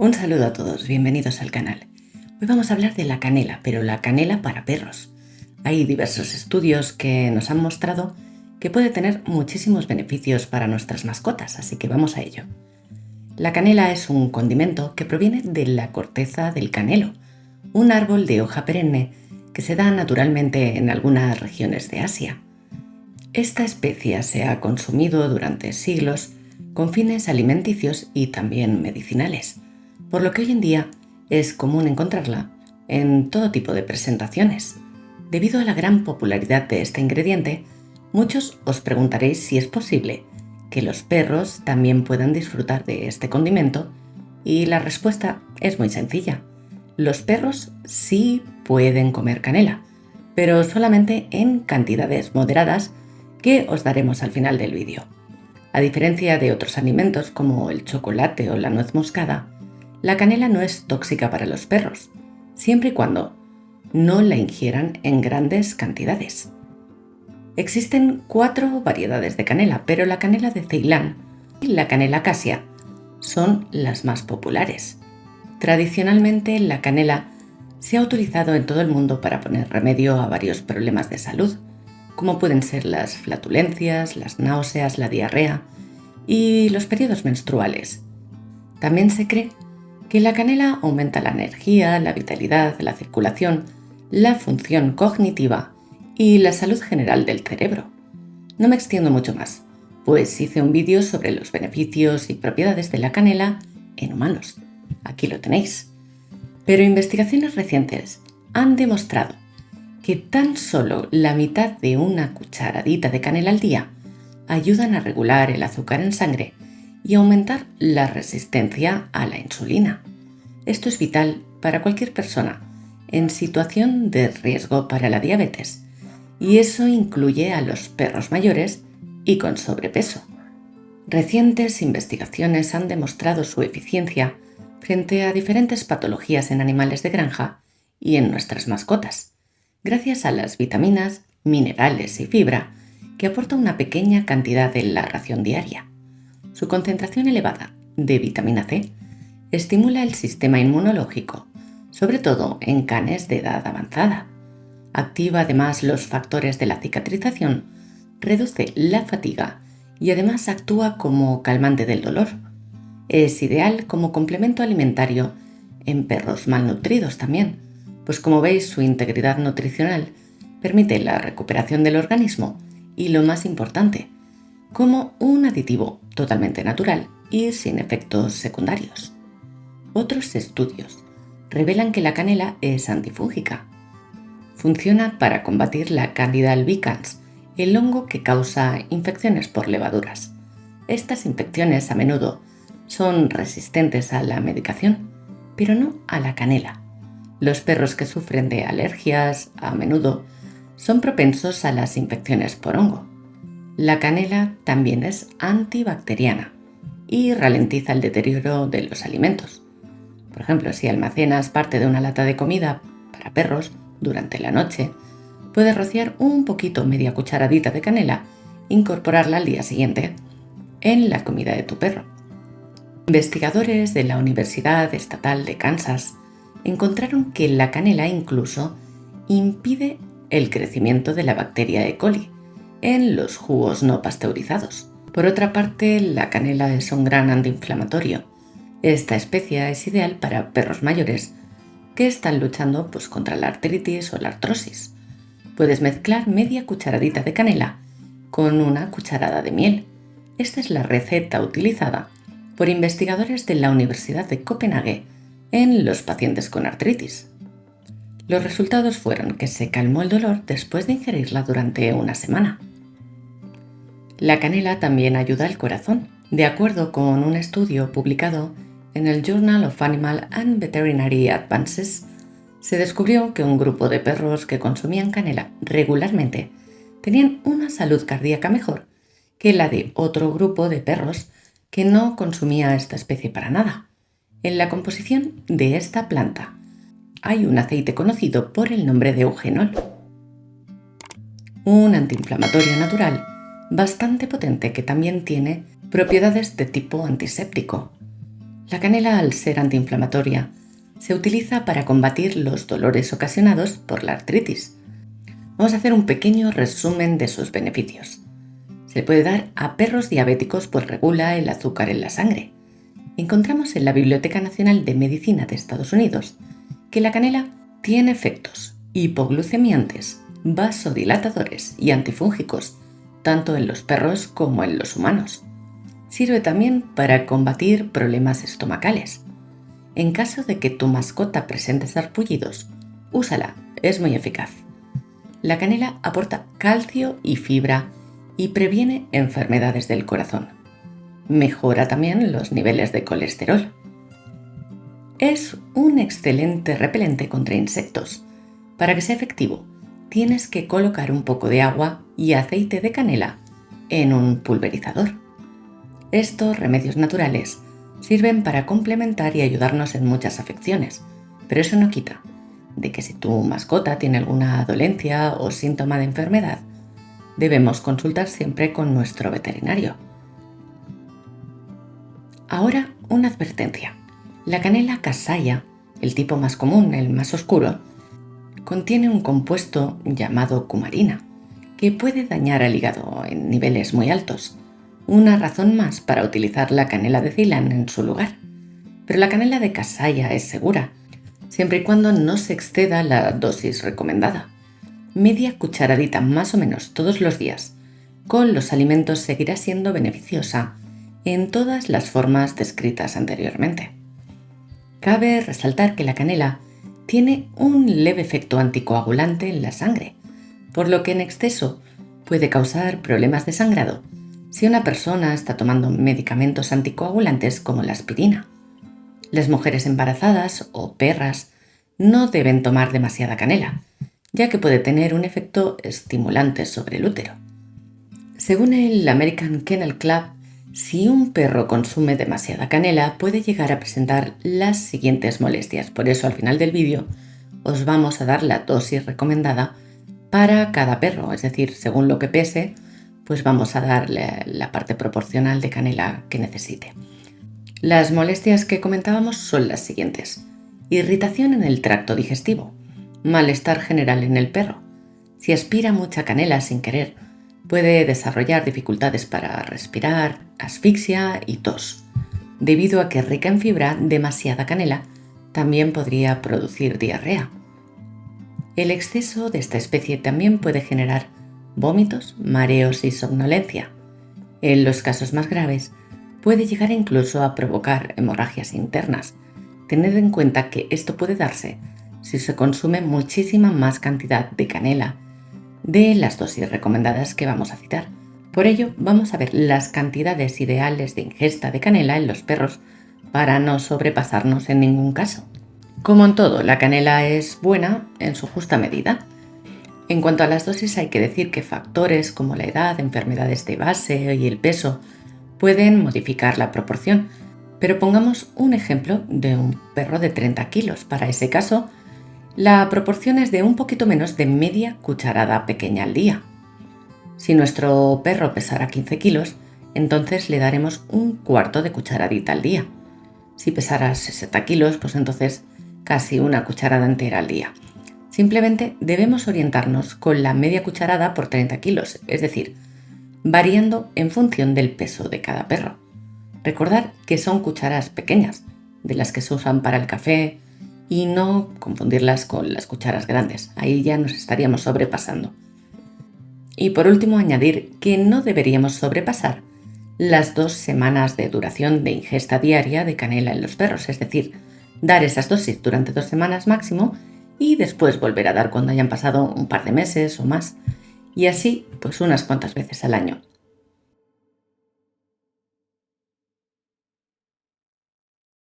Un saludo a todos, bienvenidos al canal. Hoy vamos a hablar de la canela, pero la canela para perros. Hay diversos estudios que nos han mostrado que puede tener muchísimos beneficios para nuestras mascotas, así que vamos a ello. La canela es un condimento que proviene de la corteza del canelo, un árbol de hoja perenne que se da naturalmente en algunas regiones de Asia. Esta especia se ha consumido durante siglos con fines alimenticios y también medicinales, por lo que hoy en día es común encontrarla en todo tipo de presentaciones. Debido a la gran popularidad de este ingrediente, muchos os preguntaréis si es posible que los perros también puedan disfrutar de este condimento, y la respuesta es muy sencilla. Los perros sí pueden comer canela, pero solamente en cantidades moderadas que os daremos al final del vídeo. A diferencia de otros alimentos como el chocolate o la nuez moscada, la canela no es tóxica para los perros, siempre y cuando no la ingieran en grandes cantidades. Existen 4 variedades de canela, pero la canela de Ceilán y la canela Cassia son las más populares. Tradicionalmente, la canela se ha utilizado en todo el mundo para poner remedio a varios problemas de salud, como pueden ser las flatulencias, las náuseas, la diarrea y los periodos menstruales. También se cree que la canela aumenta la energía, la vitalidad, la circulación, la función cognitiva y la salud general del cerebro. No me extiendo mucho más, pues hice un vídeo sobre los beneficios y propiedades de la canela en humanos. Aquí lo tenéis. Pero investigaciones recientes han demostrado que tan solo la mitad de una cucharadita de canela al día ayudan a regular el azúcar en sangre y aumentar la resistencia a la insulina. Esto es vital para cualquier persona en situación de riesgo para la diabetes, y eso incluye a los perros mayores y con sobrepeso. Recientes investigaciones han demostrado su eficiencia frente a diferentes patologías en animales de granja y en nuestras mascotas, gracias a las vitaminas, minerales y fibra que aporta una pequeña cantidad en la ración diaria. Su concentración elevada de vitamina C estimula el sistema inmunológico, sobre todo en canes de edad avanzada. Activa además los factores de la cicatrización, reduce la fatiga y además actúa como calmante del dolor. Es ideal como complemento alimentario en perros malnutridos también, pues como veis su integridad nutricional permite la recuperación del organismo y, lo más importante, como un aditivo totalmente natural y sin efectos secundarios. Otros estudios revelan que la canela es antifúngica. Funciona para combatir la Candida albicans, el hongo que causa infecciones por levaduras. Estas infecciones a menudo son resistentes a la medicación, pero no a la canela. Los perros que sufren de alergias a menudo son propensos a las infecciones por hongo. La canela también es antibacteriana y ralentiza el deterioro de los alimentos. Por ejemplo, si almacenas parte de una lata de comida para perros durante la noche, puedes rociar un poquito, media cucharadita de canela, e incorporarla al día siguiente en la comida de tu perro. Investigadores de la Universidad Estatal de Kansas encontraron que la canela incluso impide el crecimiento de la bacteria E. coli en los jugos no pasteurizados. Por otra parte, la canela es un gran antiinflamatorio. Esta especia es ideal para perros mayores que están luchando contra la artritis o la artrosis. Puedes mezclar media cucharadita de canela con una cucharada de miel. Esta es la receta utilizada por investigadores de la Universidad de Copenhague en los pacientes con artritis. Los resultados fueron que se calmó el dolor después de ingerirla durante una semana. La canela también ayuda al corazón. De acuerdo con un estudio publicado en el Journal of Animal and Veterinary Advances, se descubrió que un grupo de perros que consumían canela regularmente tenían una salud cardíaca mejor que la de otro grupo de perros que no consumía esta especie para nada. En la composición de esta planta hay un aceite conocido por el nombre de eugenol, un antiinflamatorio natural bastante potente que también tiene propiedades de tipo antiséptico. La canela, al ser antiinflamatoria, se utiliza para combatir los dolores ocasionados por la artritis. Vamos a hacer un pequeño resumen de sus beneficios. Se le puede dar a perros diabéticos, pues regula el azúcar en la sangre. Encontramos en la Biblioteca Nacional de Medicina de Estados Unidos que la canela tiene efectos hipoglucemiantes, vasodilatadores y antifúngicos, tanto en los perros como en los humanos. Sirve también para combatir problemas estomacales. En caso de que tu mascota presente sarpullidos, úsala, es muy eficaz. La canela aporta calcio y fibra y previene enfermedades del corazón. Mejora también los niveles de colesterol. Es un excelente repelente contra insectos. Para que sea efectivo, tienes que colocar un poco de agua y aceite de canela en un pulverizador. Estos remedios naturales sirven para complementar y ayudarnos en muchas afecciones, pero eso no quita de que si tu mascota tiene alguna dolencia o síntoma de enfermedad, debemos consultar siempre con nuestro veterinario. Ahora, una advertencia. La canela cassia, el tipo más común, el más oscuro, contiene un compuesto llamado cumarina, que puede dañar al hígado en niveles muy altos. Una razón más para utilizar la canela de Ceilán en su lugar. Pero la canela de cassia es segura, siempre y cuando no se exceda la dosis recomendada. Media cucharadita más o menos todos los días. Con los alimentos seguirá siendo beneficiosa en todas las formas descritas anteriormente. Cabe resaltar que la canela tiene un leve efecto anticoagulante en la sangre, por lo que en exceso puede causar problemas de sangrado si una persona está tomando medicamentos anticoagulantes como la aspirina. Las mujeres embarazadas o perras no deben tomar demasiada canela, ya que puede tener un efecto estimulante sobre el útero. Según el American Kennel Club, si un perro consume demasiada canela puede llegar a presentar las siguientes molestias. Por eso al final del vídeo os vamos a dar la dosis recomendada para cada perro, es decir, según lo que pese, pues vamos a darle la parte proporcional de canela que necesite. Las molestias que comentábamos son las siguientes: irritación en el tracto digestivo, malestar general en el perro. Si aspira mucha canela sin querer, puede desarrollar dificultades para respirar, asfixia y tos. Debido a que es rica en fibra, demasiada canela también podría producir diarrea. El exceso de esta especie también puede generar vómitos, mareos y somnolencia. En los casos más graves, puede llegar incluso a provocar hemorragias internas. Tened en cuenta que esto puede darse si se consume muchísima más cantidad de canela de las dosis recomendadas que vamos a citar. Por ello, vamos a ver las cantidades ideales de ingesta de canela en los perros para no sobrepasarnos en ningún caso. Como en todo, la canela es buena en su justa medida. En cuanto a las dosis, hay que decir que factores como la edad, enfermedades de base y el peso pueden modificar la proporción, pero pongamos un ejemplo de un perro de 30 kilos. Para ese caso, la proporción es de un poquito menos de media cucharada pequeña al día. Si nuestro perro pesara 15 kilos, entonces le daremos un cuarto de cucharadita al día. Si pesara 60 kilos, pues entonces casi una cucharada entera al día. Simplemente debemos orientarnos con la media cucharada por 30 kilos, es decir, variando en función del peso de cada perro. Recordad que son cucharas pequeñas, de las que se usan para el café, y no confundirlas con las cucharas grandes, ahí ya nos estaríamos sobrepasando. Y por último, añadir que no deberíamos sobrepasar las 2 semanas de duración de ingesta diaria de canela en los perros, es decir, dar esas dosis durante 2 semanas máximo y después volver a dar cuando hayan pasado un par de meses o más, y así pues unas cuantas veces al año.